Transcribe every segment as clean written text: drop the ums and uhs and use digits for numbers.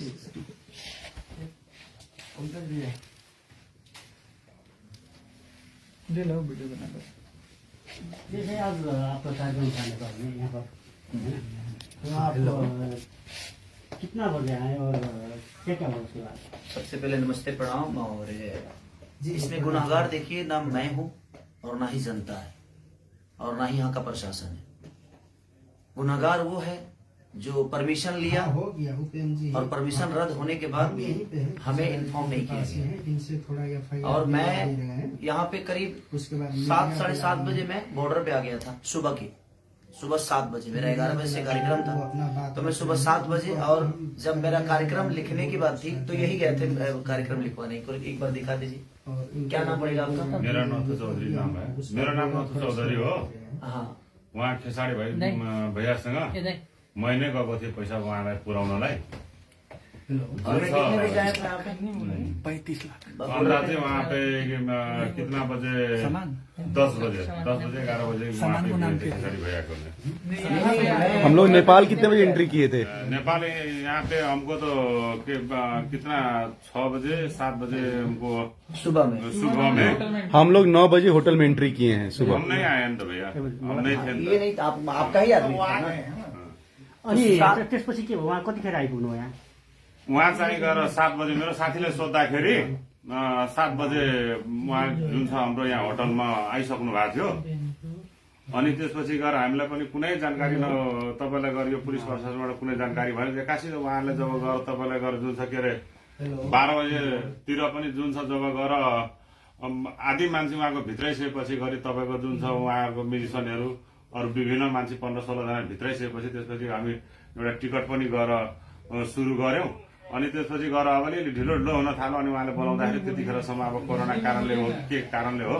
ले लो वीडियो बना लो। जैसे आज आपका कार्यक्रम खाने का है यहाँ पर, तो आप कितना बजे आए और क्या क्या हुआ उसके बाद? सबसे पहले नमस्ते प्रणाम। और इसमें गुनाहगार देखिए ना मैं हूँ और ना ही जनता है और ना ही यहाँ का प्रशासन है। गुनाहगार वो है जो परमिशन लिया और परमिशन रद्द होने के बाद भी हमें इन्फॉर्म नहीं किया गया। और मैं यहाँ पे करीब 7 साढ़े 7 बजे मैं बॉर्डर पे आ गया था। सुबह 7 बजे मेरा 11 बजे से कार्यक्रम था, तो मैं सुबह 7 बजे, और जब मेरा कार्यक्रम लिखने की बात थी तो यही गए थे कार्यक्रम लिखवाने को। एक बार दिखा दीजिए, क्या नाम पड़ेगा आपका? मेरा नाम तो चौधरी नाम है। मेरा नाम तो चौधरी हो। हाँ, उहाँ खेसारी भैयासँग महीने गएको थिएँ पैसा उहाँलाई पुर्याउनलाई। और कितने बजे आए थे आप? 35 लाख। अंदर चाहिँ वहाँ पे कितना बजे? 10 बजे 11 बजे वहाँ पे खेसारी भैया को ने। हम लोग नेपाल कितने बजे एंट्री किए थे? नेपाल यहाँ पे हमको तो कितना 6 बजे 7 बजे हमको सुबह में हम लोग 9 बजे होटल में एंट्री किए हैं सुबह। हम नहीं आए तो भैया, हम नहीं थे। ये नहीं, आपका ही आदमी था ना? अनि त्यसपछि के भयो, उहाँ कतिखेर आइपुग्नु यहाँ? उहाँ चाहिँ गएर 7 बजे मेरो साथीले सोद्धाखेरि 7 बजे उहाँ जुन छ हाम्रो यहाँ होटलमा आइसक्नु भएको थियो। अनि त्यसपछि गएर हामीलाई पनि कुनै जानकारी न तपाईँलाई गएर यो पुलिस प्रशासनबाट कुनै जानकारी भएन। एक्कासी उहाँले जब गएर तपाईँलाई गएर जुन छ के अरे 12 बजेतिर पनि जुन छ जब गएर आधी मान्छे उहाँको भित्रै सकेपछि गरी तपाईँको जुन छ उहाँहरूको म्युजिसियनहरू अरू विभिन्न मान्छे 15-16 जना भित्रै सकेपछि त्यसपछि हामी एउटा टिकट पनि गएर सुरु गर्यौं। अनि त्यसपछि गएर अब अलिअलि ढिलो हुन थाल्यो। अनि उहाँले बोलाउँदाखेरि त्यतिखेरसम्म अब कोरोना कारणले हो के कारणले हो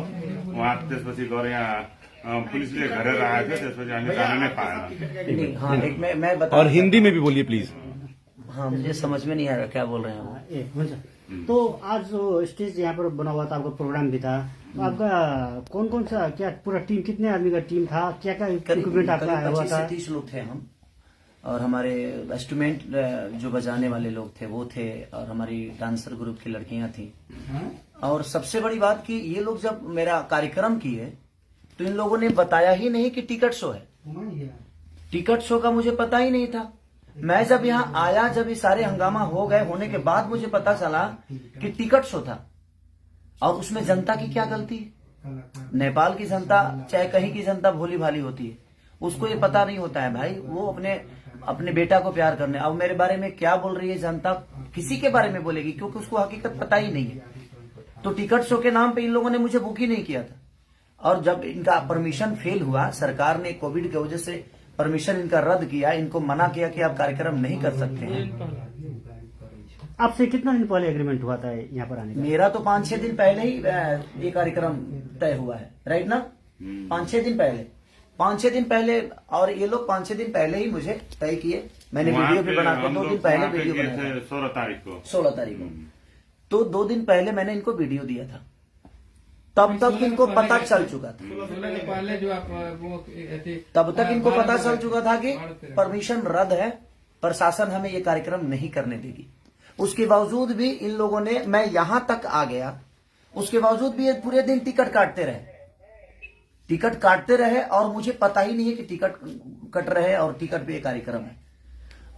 उहाँ त्यसपछि गएर यहाँ पुलिसले घेरेर आएको थियो। त्यसपछि हामी जान नै पाएन। हाँ, एक मैं बता। और हिंदी में भी बोलिए प्लीज। हाँ, मुझे समझ में नहीं आ रहा क्या बोल रहे हैं आप। तो आज जो स्टेज यहाँ पर बना हुआ था, आपका प्रोग्राम भी था, तो आपका कौन कौन सा क्या पूरा टीम, कितने आदमी का टीम था, क्या क्या इक्विपमेंट आपका आया हुआ था? 25 से 30 लोग थे हम, और हमारे इंस्ट्रूमेंट जो बजाने वाले लोग थे वो थे, और हमारी डांसर ग्रुप की लड़कियां थी। और सबसे बड़ी बात कि ये लोग जब मेरा कार्यक्रम किए तो इन लोगों ने बताया ही नहीं कि टिकट शो है। टिकट शो का मुझे पता ही नहीं था। मैं जब यहाँ आया, जब ये सारे हंगामा हो गए होने के बाद मुझे पता चला कि टिकट शो था। और उसमें जनता की क्या गलती है? नेपाल की जनता चाहे कहीं की जनता भोली भाली होती है, उसको ये पता नहीं होता है भाई। वो अपने बेटा को प्यार करने, अब मेरे बारे में क्या बोल रही है जनता, किसी के बारे में बोलेगी, क्योंकि उसको हकीकत पता ही नहीं है। तो टिकट शो के नाम पे इन लोगों ने मुझे बुक ही नहीं किया था। और जब इनका परमिशन फेल हुआ, सरकार ने कोविड की वजह से परमिशन इनका रद्द किया, इनको मना किया कि आप कार्यक्रम नहीं कर सकते हैं। आपसे कितना दिन पहले एग्रीमेंट हुआ था यहाँ पर आने का? मेरा तो 5-6 दिन पहले ही ये कार्यक्रम तय हुआ है, राइट ना? 5-6 दिन पहले, 5-6 दिन पहले, और ये लोग 5-6 दिन पहले ही मुझे तय किए। मैंने वीडियो भी बना के 2 दिन पहले वीडियो बनाया, 16 तारीख को। तो 2 दिन पहले मैंने इनको वीडियो दिया था, तब तक इनको पता चल चुका था। तब तक इनको पता चल चुका था कि परमिशन रद्द है, प्रशासन हमें ये कार्यक्रम नहीं करने देगी। उसके बावजूद भी इन लोगों ने, मैं यहां तक आ गया, उसके बावजूद भी ये पूरे दिन टिकट काटते रहे और मुझे पता ही नहीं है कि टिकट कट रहे और टिकट पे ये कार्यक्रम है।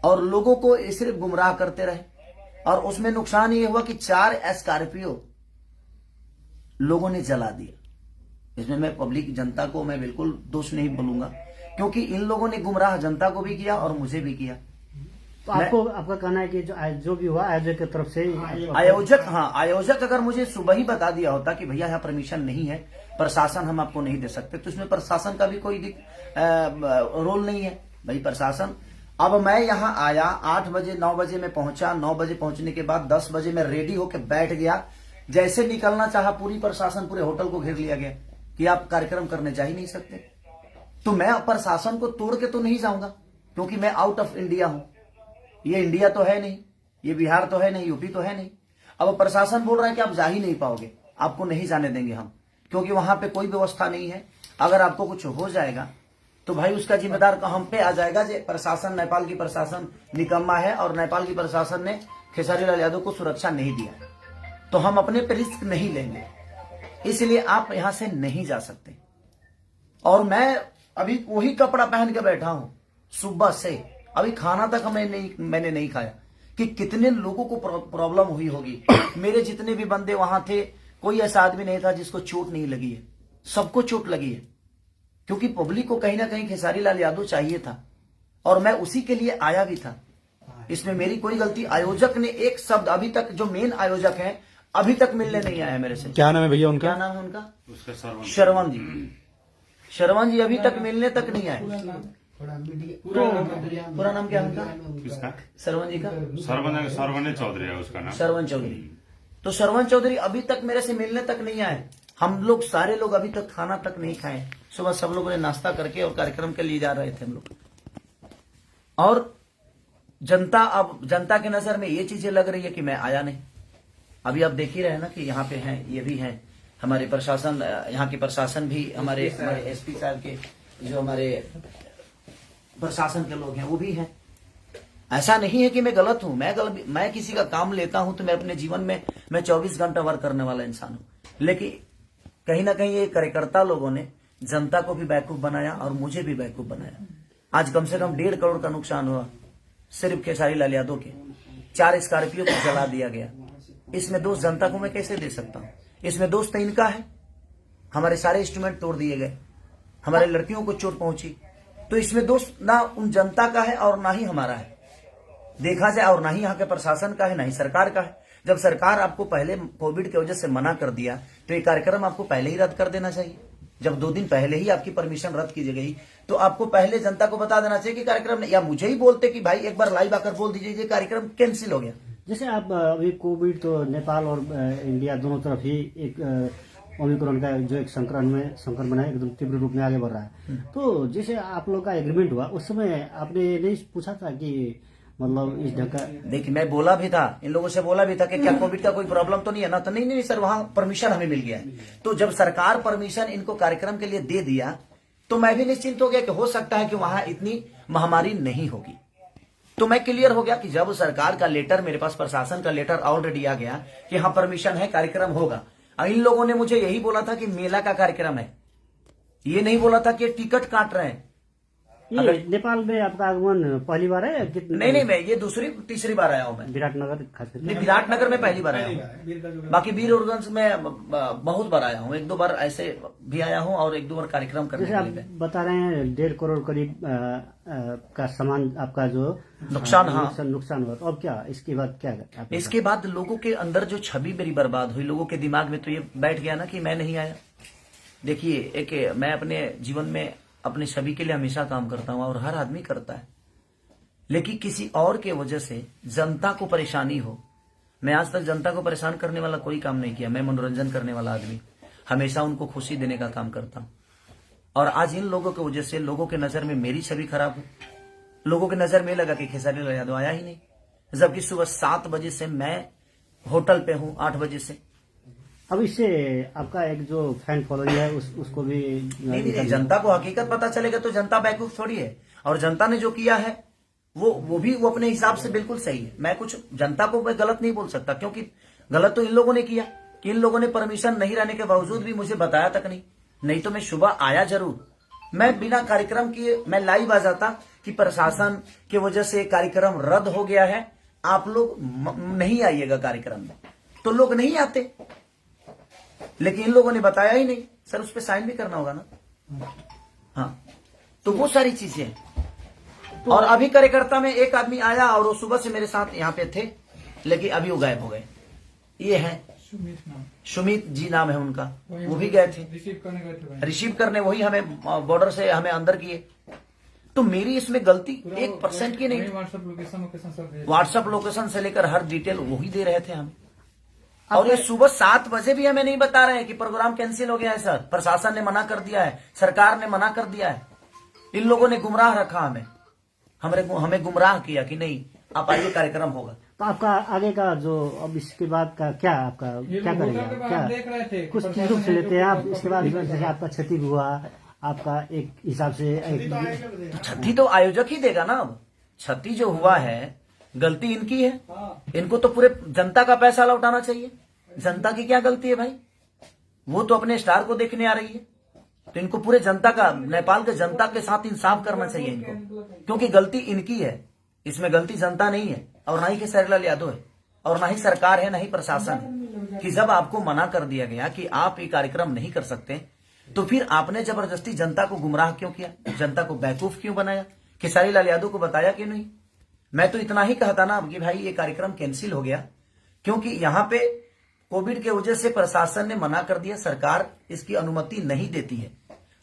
और लोगों को सिर्फ गुमराह करते रहे। और उसमें नुकसान ये हुआ कि 4 स्कॉर्पियो लोगों ने जला दिया। इसमें मैं पब्लिक जनता को मैं बिल्कुल दोष नहीं बोलूंगा, क्योंकि इन लोगों ने गुमराह जनता को भी किया और मुझे भी किया। तो आपका कहना है कि जो भी हुआ आयोजक की तरफ से, आयोजक अगर मुझे सुबह ही बता दिया होता कि भैया यहाँ परमिशन नहीं है, प्रशासन हम आपको नहीं दे सकते, तो इसमें प्रशासन का भी कोई रोल नहीं है भाई। प्रशासन, अब मैं यहाँ आया 8 बजे 9 बजे में पहुंचा, 9 बजे पहुंचने के बाद 10 बजे में रेडी होकर बैठ गया। जैसे निकलना चाहा, पूरी प्रशासन पूरे होटल को घेर लिया गया कि आप कार्यक्रम करने जा ही नहीं सकते। तो मैं प्रशासन को तोड़ के तो नहीं जाऊंगा, क्योंकि मैं आउट ऑफ इंडिया हूं। ये इंडिया तो है नहीं, ये बिहार तो है नहीं, यूपी तो है नहीं। अब प्रशासन बोल रहा है कि आप जा ही नहीं पाओगे, आपको नहीं जाने देंगे हम, क्योंकि वहां पे कोई व्यवस्था नहीं है। अगर आपको कुछ हो जाएगा तो भाई उसका जिम्मेदार हम पे आ जाएगा जे प्रशासन, नेपाल की प्रशासन निकम्मा है और नेपाल की प्रशासन ने खेसारी लाल यादव को सुरक्षा नहीं दिया, तो हम अपने पे रिस्क नहीं लेंगे, इसलिए आप यहां से नहीं जा सकते। और मैं अभी वही कपड़ा पहन के बैठा हूं सुबह से, अभी खाना तक मैंने नहीं खाया कि कितने लोगों को प्रॉब्लम हुई होगी। मेरे जितने भी बंदे वहां थे, कोई ऐसा आदमी नहीं था जिसको चोट नहीं लगी है, सबको चोट लगी है, क्योंकि पब्लिक को कहीं ना कहीं खेसारी लाल यादव चाहिए था और मैं उसी के लिए आया भी था। इसमें मेरी कोई गलती, आयोजक ने एक शब्द अभी तक, जो मेन आयोजक है अभी तक मिलने नहीं आया मेरे से। क्या नाम है भैया उनका? क्या नाम है उनका? उसका श्रवण जी। श्रवण जी अभी तक मिलने तक नहीं आए। पूरा नाम क्या है उनका? किसका? श्रवण जी का? सरवने चौधरी है उसका नाम। श्रवण चौधरी। तो श्रवण चौधरी अभी तक मेरे से मिलने तक नहीं आए। हम लोग सारे लोग अभी तक खाना तक नहीं खाए। सुबह सब लोगों ने नाश्ता करके और कार्यक्रम के लिए जा रहे थे हम लोग। और जनता, अब जनता की नजर में ये चीजें लग रही है कि मैं आया नहीं। अभी आप देख ही रहे हैं ना कि यहाँ पे हैं, ये भी हैं हमारे प्रशासन, यहाँ की प्रशासन भी, हमारे एसपी साहब के जो हमारे प्रशासन के लोग हैं वो भी हैं। ऐसा नहीं है कि मैं गलत हूं, मैं किसी का काम लेता हूं तो मैं अपने जीवन में मैं 24 घंटा वर्क करने वाला इंसान हूं, लेकिन कहीं ना कहीं ये कार्यकर्ता लोगों ने जनता को भी बेवकूफ बनाया और मुझे भी बेवकूफ बनाया। आज कम से कम 1.5 करोड़ का नुकसान हुआ सिर्फ खेसारी लाल यादव के। 4 स्कॉर्पियो को जला दिया गया। इसमें दोष जनता को मैं कैसे दे सकता हूं? इसमें दोष तो इनका है। हमारे सारे इंस्ट्रूमेंट तोड़ दिए गए, हमारे लड़कियों को चोट पहुंची, तो इसमें दोष ना उन जनता का है और ना ही हमारा है देखा जाए, और ना ही यहाँ के प्रशासन का है, ना ही सरकार का है। जब सरकार आपको पहले कोविड की वजह से मना कर दिया तो ये कार्यक्रम आपको पहले ही रद्द कर देना चाहिए। जब 2 दिन पहले ही आपकी परमिशन रद्द की गई तो आपको पहले जनता को बता देना चाहिए कि कार्यक्रम, या मुझे ही बोलते कि भाई एक बार लाइव आकर बोल दीजिए ये कार्यक्रम कैंसिल हो गया। जैसे आप अभी कोविड तो नेपाल और इंडिया दोनों तरफ ही एक ओमिक्रॉन का जो एक संक्रमण है एकदम तीव्र रूप में आगे बढ़ रहा है। तो जैसे आप लोग का एग्रीमेंट हुआ उस समय आपने नहीं पूछा था कि मतलब इस ढंग का? देखिए मैं बोला भी था, इन लोगों से बोला भी था कि क्या कोविड का कोई प्रॉब्लम तो नहीं है ना? तो नहीं सर, वहां परमिशन हमें मिल गया है। तो जब सरकार परमिशन इनको कार्यक्रम के लिए दे दिया तो मैं भी निश्चिंत हो गया कि हो सकता है कि वहां इतनी महामारी नहीं होगी। तो मैं क्लियर हो गया कि जब सरकार का लेटर, मेरे पास प्रशासन का लेटर ऑलरेडी आ गया कि हाँ परमिशन है, कार्यक्रम होगा। इन लोगों ने मुझे यही बोला था कि मेला का कार्यक्रम है, ये नहीं बोला था कि टिकट काट रहे हैं। ये नेपाल में आपका आगमन पहली बार है? नहीं, मैं ये तीसरी बार आया हूँ। मैं विराटनगर, खास नहीं, विराटनगर में पहली बार आया हूँ। बाकी वीरगंज में बहुत बार आया हूँ, 1-2 बार ऐसे भी आया हूँ और 1-2 बार कार्यक्रम करने जैसे के लिए। आप बता रहे हैं 1.5 करोड़ करीब का सामान आपका जो नुकसान, हाँ नुकसान हुआ, तो अब क्या इसके बाद क्या? इसके बाद लोगों के अंदर जो छवि मेरी बर्बाद हुई, लोगों के दिमाग में तो ये बैठ गया ना कि मैं नहीं आया। देखिए मैं अपने जीवन में अपने छवि के लिए हमेशा काम करता हूं और हर आदमी करता है, लेकिन किसी और के वजह से जनता को परेशानी हो। मैं आज तक जनता को परेशान करने वाला कोई काम नहीं किया। मैं मनोरंजन करने वाला आदमी, हमेशा उनको खुशी देने का काम करता हूं। और आज इन लोगों की वजह से लोगों के नजर में मेरी छवि खराब हो। लोगों के नजर में लगा कि खेसारी लाल यादव आया ही नहीं, जबकि सुबह 7 बजे से मैं होटल पे हूं, 8 बजे से। अब इससे आपका एक जो फैन फॉलोइंग है उसको भी नहीं, जनता को हकीकत पता चलेगा तो जनता बेवकूफ थोड़ी है। और जनता ने जो किया है वो अपने हिसाब से बिल्कुल सही है। मैं कुछ जनता को मैं गलत नहीं बोल सकता, क्योंकि गलत तो इन लोगों ने किया कि इन लोगों ने परमिशन नहीं रहने के बावजूद भी मुझे बताया तक नहीं तो मैं सुबह आया जरूर। मैं बिना कार्यक्रम किए मैं लाइव आ जाता कि प्रशासन की वजह से कार्यक्रम रद्द हो गया है, आप लोग नहीं आइएगा कार्यक्रम में, तो लोग नहीं आते। लेकिन इन लोगों ने बताया ही नहीं। सर उस पर साइन भी करना होगा ना। हाँ, तो वो सारी चीजें हैं। और अभी कार्यकर्ता में एक आदमी आया और वो सुबह से मेरे साथ यहाँ पे थे, लेकिन अभी वो गायब हो गए। ये है सुमित जी नाम है उनका, वो भी गए थे रिसीव करने, वही हमें बॉर्डर से हमें अंदर किए। तो मेरी इसमें गलती 1% की नहीं। व्हाट्सएप लोकेशन से लेकर हर डिटेल वही दे रहे थे हमें। और ये सुबह 7 बजे भी हमें नहीं बता रहे हैं कि प्रोग्राम कैंसिल हो गया है सर, प्रशासन ने मना कर दिया है, सरकार ने मना कर दिया है। इन लोगों ने गुमराह रखा हमें गुमराह किया कि नहीं आप आइए कार्यक्रम होगा। तो आपका आगे का जो अब इसके बाद का क्या, आपका क्या करेगा? क्या कुछ चीजों से लेते हैं आप? इसके बाद जैसे आपका क्षति हुआ, आपका एक हिसाब से क्षति तो आयोजक ही देगा ना। अब क्षति जो हुआ है गलती इनकी है, इनको तो पूरे जनता का पैसा लौटाना चाहिए। जनता की क्या गलती है भाई, वो तो अपने स्टार को देखने आ रही है, तो इनको पूरे जनता का, नेपाल के जनता के साथ इंसाफ करना चाहिए इनको, क्योंकि गलती इनकी है, इसमें गलती जनता नहीं है और ना ही केसरीलाल यादव है और ना ही सरकार है, ना ही प्रशासन है। कि जब आपको मना कर दिया गया कि आप ये कार्यक्रम नहीं कर सकते, तो फिर आपने जबरदस्ती जनता को गुमराह क्यों किया, जनता को बेवकूफ क्यों बनाया, केसरीलाल यादव को बताया क्यों नहीं। मैं तो इतना ही कहता ना कि भाई ये कार्यक्रम कैंसिल हो गया, क्योंकि यहाँ पे कोविड के वजह से प्रशासन ने मना कर दिया, सरकार इसकी अनुमति नहीं देती है।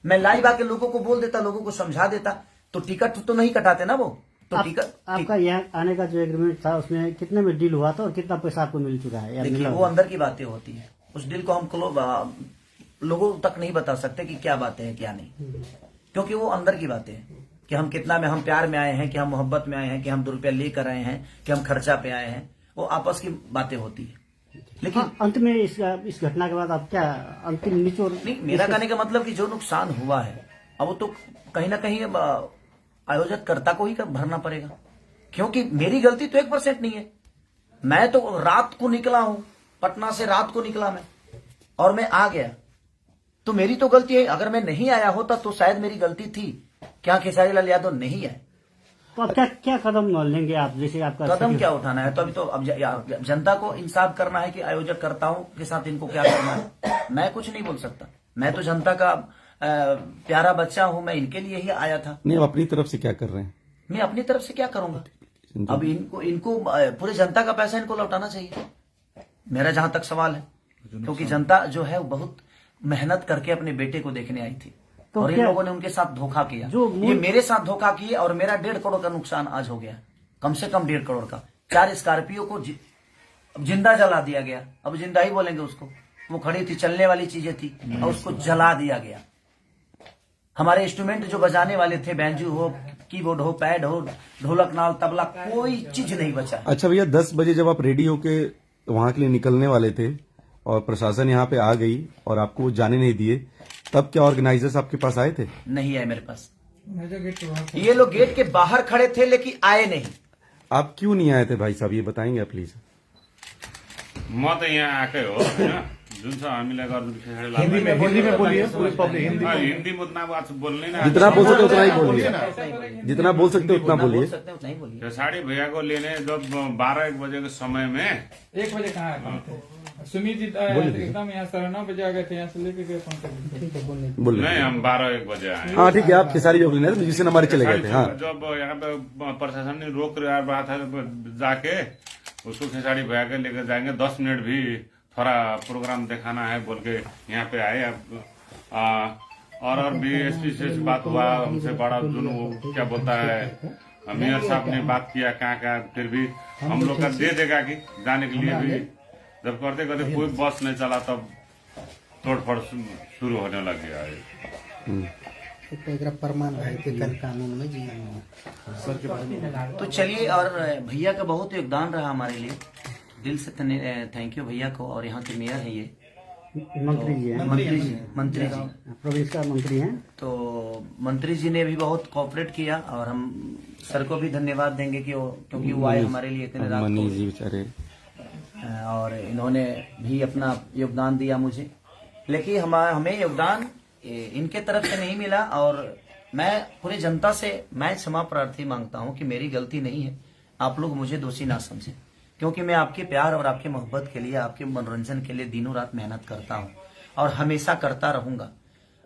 मैं लाइव आके लोगों को बोल देता, लोगों को समझा देता, तो टिकट तो नहीं कटाते ना वो। तो टिकट आपका यहाँ आने का जो एग्रीमेंट था उसमें कितने में डील हुआ था और कितना पैसा आपको मिल चुका है? देखिए वो अंदर की बातें होती है, उस डील को हम लोगों तक नहीं बता सकते कि क्या बातें हैं क्या नहीं, क्योंकि वो अंदर की बातें हैं कि हम कितना में, हम प्यार में आए हैं कि हम मोहब्बत में आए हैं कि हम 2 रुपया लेकर आए हैं कि हम खर्चा पे आए हैं, वो आपस की बातें होती है। लेकिन अंत में इस घटना के बाद आप क्या अंतिम निचोड़? नहीं, मेरा कहने का मतलब कि जो नुकसान हुआ है अब वो तो कहीं ना कहीं आयोजक कर्ता को ही भरना पड़ेगा, क्योंकि मेरी गलती तो 1% नहीं है। मैं तो रात को निकला हूं, पटना से रात को निकला मैं और मैं आ गया, तो मेरी तो गलती है। अगर मैं नहीं आया होता तो शायद मेरी गलती थी, क्या केसरीलाल यादव नहीं है। तो अब क्या कदम लेंगे आप? जैसे आपका कदम क्या उठाना है, तो अभी तो अब जनता को इंसाफ करना है कि आयोजक कर्ताओं के साथ इनको क्या करना है। मैं कुछ नहीं बोल सकता, मैं तो जनता का प्यारा बच्चा हूं, मैं इनके लिए ही आया था। नहीं, अपनी तरफ से क्या कर रहे हैं? मैं अपनी तरफ से क्या करूंगा, अब इनको पूरे जनता का पैसा इनको लौटाना चाहिए, मेरा जहां तक सवाल है। क्योंकि जनता जो है वो बहुत मेहनत करके अपने बेटे को देखने आई थी, तो और इन लोगों ने उनके साथ धोखा किया। ये मेरे साथ धोखा किए और मेरा 1.5 करोड़ का नुकसान आज हो गया, कम से कम 1.5 करोड़ का। 4 स्कॉर्पियो को जिंदा जला दिया गया, अब जिंदा ही बोलेंगे उसको, वो खड़ी थी, चलने वाली चीजें थी और उसको जला दिया गया। हमारे इंस्ट्रूमेंट जो बजाने वाले थे, बैंजू हो, कीबोर्ड हो, पैड हो, ढोलक, नाल, तबला, कोई चीज नहीं बचा। अच्छा भैया, 10 बजे जब आप रेडी होके वहां के लिए निकलने वाले थे और प्रशासन यहाँ पे आ गई और आपको जाने नहीं दिए, तब क्या ऑर्गेनाइजर्स आपके पास आए थे? नहीं आए मेरे पास, ये लोग गेट के बाहर खड़े थे लेकिन आए नहीं। आप क्यों नहीं आए थे भाई साहब, ये बताएंगे आप प्लीज? म त यहाँ आएकै हो होइन, जुन छ हामीलाई गर्नु पछाडि लाग्यो। हिंदी में बोलिए पूरी पब्लिक हिंदी। हिंदी में उतना बात बोलने ना, जितना बोल सकते उतना ही बोलिए, जितना बोल सकते उतना बोलिए। साड़ी भैया को लेने जब 12-1 बजे के समय में, 1 बजे कहाँ आए थे? सुमित जी एकदम यहाँ 9:30 बजे आ गए थे, यहाँ से लेके गए बोलिए। नहीं हम 12-1 बजे आए। हाँ ठीक है, आप खेसारी योग लेने म्यूजिशियन हमारे चले गए थे। हाँ, जब यहाँ पे प्रशासन ने रोक रहा था जाके उसको खेसारी भैया के लेकर जाएंगे, 10 मिनट भी थोड़ा प्रोग्राम दिखाना है बोल के यहाँ पे आए। और भी एसपी से बात हुआ, हमसे बड़ा जो क्या बोलता है मेयर साहब ने बात किया कहाँ, फिर भी हम लोग का दे देगा कि जाने के लिए भी, जब करते करते कोई बस नहीं चला तब तोड़फोड़ शुरू होने लग गया है। प्रमाण कानून में जी। तो चलिए, और भैया का बहुत योगदान रहा हमारे लिए, दिल से थैंक यू भैया को। और यहाँ के मेयर है ये मंत्री जी हैं, मंत्री जी प्रदेश का मंत्री हैं, तो मंत्री जी ने भी बहुत कोऑपरेट किया और हम सर को भी धन्यवाद देंगे कि क्योंकि वो आए हमारे लिए इतने रात मनीष जी बेचारे, और इन्होंने भी अपना योगदान दिया मुझे। लेकिन हमें योगदान इनके तरफ से नहीं मिला, और मैं पूरी जनता से मैं क्षमा प्रार्थी मांगता हूं कि मेरी गलती नहीं है, आप लोग मुझे दोषी ना समझें, क्योंकि मैं आपके प्यार और आपके मोहब्बत के लिए, आपके मनोरंजन के लिए दिनों रात मेहनत करता हूं और हमेशा करता रहूंगा।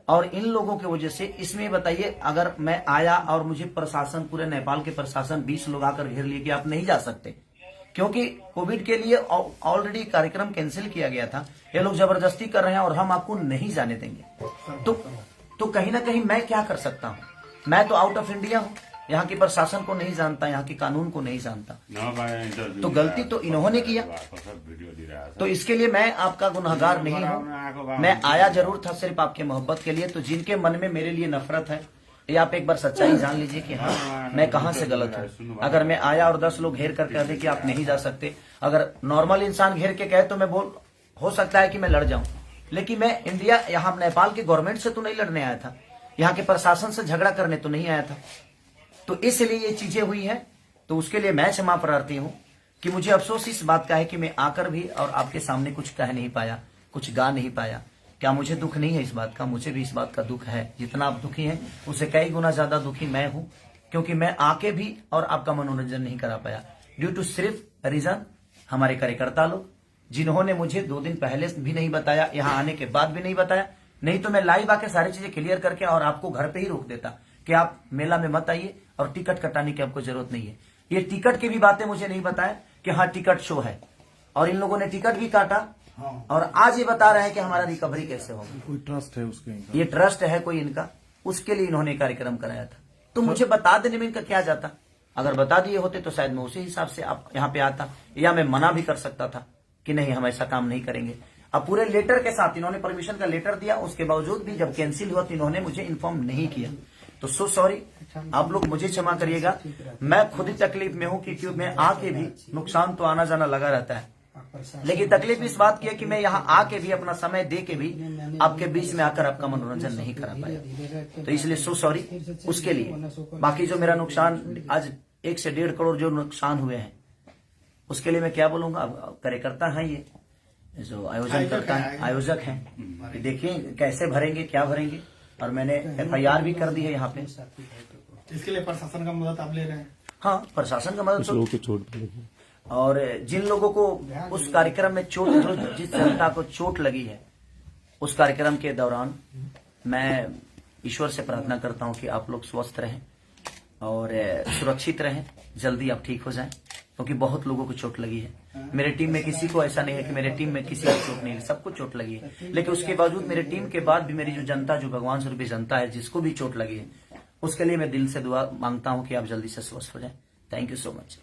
और इन लोगों की वजह से, इसमें बताइए अगर मैं आया और मुझे प्रशासन, पूरे नेपाल के प्रशासन 20 लोग आकर घेर लिए कि आप नहीं जा सकते, क्योंकि कोविड के लिए ऑलरेडी कार्यक्रम कैंसिल किया गया था, ये लोग जबरदस्ती कर रहे हैं और हम आपको नहीं जाने देंगे, तो कहीं ना कहीं मैं क्या कर सकता हूँ? मैं तो आउट ऑफ इंडिया हूँ, यहाँ के प्रशासन को नहीं जानता, यहाँ के कानून को नहीं जानता, तो गलती तो इन्होंने किया। तो इसके लिए मैं आपका गुनहगार नहीं हूँ, मैं आया जरूर था सिर्फ आपके मोहब्बत के लिए। तो जिनके मन में मेरे लिए नफरत है, ये आप एक बार सच्चाई जान लीजिए कि हाँ मैं कहाँ से गलत हूँ। अगर मैं आया और 10 लोग घेर कर कह दे कि आप नहीं जा सकते, अगर नॉर्मल इंसान घेर के कहे तो मैं हो सकता है कि मैं लड़ जाऊं, लेकिन मैं इंडिया, यहाँ नेपाल के गवर्नमेंट से तो नहीं लड़ने आया था, यहाँ के प्रशासन से झगड़ा करने तो नहीं आया था। तो इसलिए ये चीजें हुई हैं। तो उसके लिए मैं क्षमा प्रार्थी हूं कि मुझे अफसोस इस बात का है कि मैं आकर भी और आपके सामने कुछ कह नहीं पाया, कुछ गा नहीं पाया। क्या मुझे दुख नहीं है इस बात का? मुझे भी इस बात का दुख है। जितना आप दुखी हैं उससे कई गुना ज्यादा दुखी मैं हूं, क्योंकि मैं आके भी और आपका मनोरंजन नहीं करा पाया ड्यू टू सिर्फ रीजन हमारे कार्यकर्ता लोग, जिन्होंने मुझे 2 दिन पहले भी नहीं बताया, यहाँ आने के बाद भी नहीं बताया। नहीं तो मैं लाइव आके सारी चीजें क्लियर करके और आपको घर पे ही रोक देता कि आप मेला में मत आइए और टिकट कटाने की आपको जरूरत नहीं है। ये टिकट की भी बातें मुझे नहीं बताया कि हाँ टिकट शो है, और इन लोगों ने टिकट भी काटा और आज ये बता रहे हैं कि हमारा रिकवरी कैसे होगा। कोई ट्रस्ट है उसके? ये ट्रस्ट है कोई इनका, उसके लिए इन्होंने कार्यक्रम कराया था। तो मुझे बता देने में इनका क्या जाता? अगर बता दिए होते तो शायद मैं उसी हिसाब से आप यहाँ पे आता, या मैं मना भी कर सकता था कि नहीं हम ऐसा काम नहीं करेंगे। अब पूरे लेटर के साथ इन्होंने परमिशन का लेटर दिया, उसके बावजूद भी जब कैंसिल हुआ तो इन्होंने मुझे इन्फॉर्म नहीं किया। तो सो सॉरी, आप लोग मुझे क्षमा करिएगा। मैं खुद ही तकलीफ में हूं क्योंकि मैं आके भी, नुकसान तो आना जाना लगा रहता है, लेकिन तकलीफ इस बात की है कि मैं यहाँ आके भी, अपना समय दे के भी आपके बीच में आकर आपका मनोरंजन नहीं करा पाया। तो इसलिए सो सॉरी उसके लिए। बाकी जो मेरा नुकसान आज 1 से 1.5 करोड़ जो नुकसान हुए हैं उसके लिए मैं क्या बोलूंगा। अब कार्यकर्ता हैं ये जो आयोजन करता है, आयोजक हैं, देखिए कैसे भरेंगे, क्या भरेंगे। और मैंने FIR भी कर दी है यहाँ पे। इसके लिए प्रशासन का मदद आप ले रहे हैं? हाँ, प्रशासन का मदद तो, के चोट लगी। और जिन लोगों को उस कार्यक्रम में चोट, जिस जनता को चोट लगी है उस कार्यक्रम के दौरान, मैं ईश्वर से प्रार्थना करता हूं कि आप लोग स्वस्थ रहें और सुरक्षित रहें, जल्दी आप ठीक हो जाएं, क्योंकि बहुत लोगों को चोट लगी है। मेरे टीम में किसी को ऐसा नहीं है कि मेरे टीम में किसी को चोट नहीं लगी, सबको चोट लगी है। लेकिन उसके बावजूद मेरे टीम के बाद भी मेरी जो जनता, जो भगवान स्वरूपी जनता है, जिसको भी चोट लगी है, उसके लिए मैं दिल से दुआ मांगता हूं कि आप जल्दी से स्वस्थ हो जाएं। Thank you so much.